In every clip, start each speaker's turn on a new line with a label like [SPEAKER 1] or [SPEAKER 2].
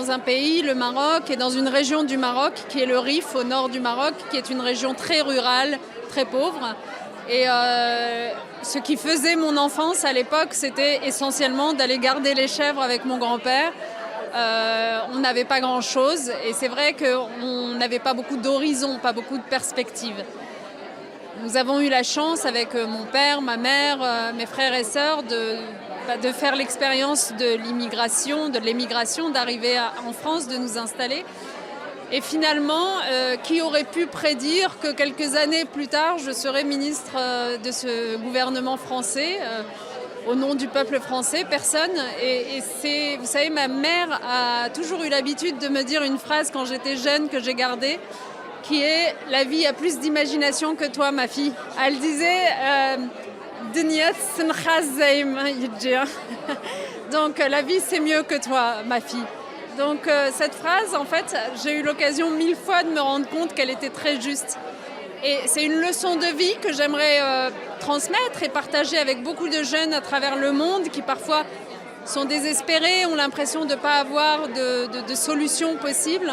[SPEAKER 1] dans un pays, le Maroc, et dans une région du Maroc qui est le Rif, au nord du Maroc, qui est une région très rurale, très pauvre. Et ce qui faisait mon enfance à l'époque, c'était essentiellement d'aller garder les chèvres avec mon grand-père. On n'avait pas grand-chose et c'est vrai qu'on n'avait pas beaucoup d'horizons, pas beaucoup de perspectives. Nous avons eu la chance avec mon père, ma mère, mes frères et sœurs de faire l'expérience de l'émigration, d'arriver en France, de nous installer. Et finalement, qui aurait pu prédire que quelques années plus tard, je serais ministre de ce gouvernement français au nom du peuple français? Personne. Et vous savez, ma mère a toujours eu l'habitude de me dire une phrase quand j'étais jeune que j'ai gardée, qui est « La vie a plus d'imagination que toi, ma fille ». Elle disait donc la vie c'est mieux que toi, ma fille. Donc cette phrase, en fait, j'ai eu l'occasion 1000 fois de me rendre compte qu'elle était très juste. Et c'est une leçon de vie que j'aimerais transmettre et partager avec beaucoup de jeunes à travers le monde qui parfois sont désespérés, ont l'impression de ne pas avoir de solution possible.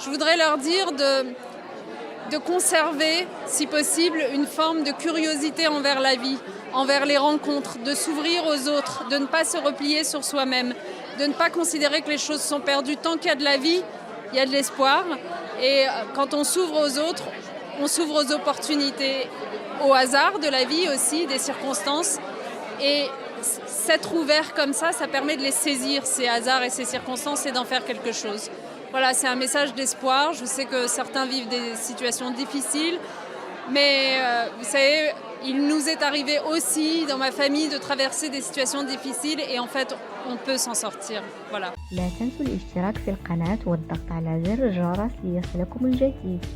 [SPEAKER 1] Je voudrais leur dire de conserver, si possible, une forme de curiosité envers la vie, envers les rencontres, de s'ouvrir aux autres, de ne pas se replier sur soi-même, de ne pas considérer que les choses sont perdues. Tant qu'il y a de la vie, il y a de l'espoir. Et quand on s'ouvre aux autres, on s'ouvre aux opportunités, au hasard de la vie aussi, des circonstances. Et s'être ouvert comme ça permet de les saisir, ces hasards et ces circonstances, et d'en faire quelque chose. Voilà, c'est un message d'espoir. Je sais que certains vivent des situations difficiles, mais vous savez, il nous est arrivé aussi, dans ma famille, de traverser des situations difficiles et en fait, on peut s'en sortir. Voilà.
[SPEAKER 2] لا تنسوا الاشتراك في القناة والضغط على زر الجرس ليصلكم الجديد.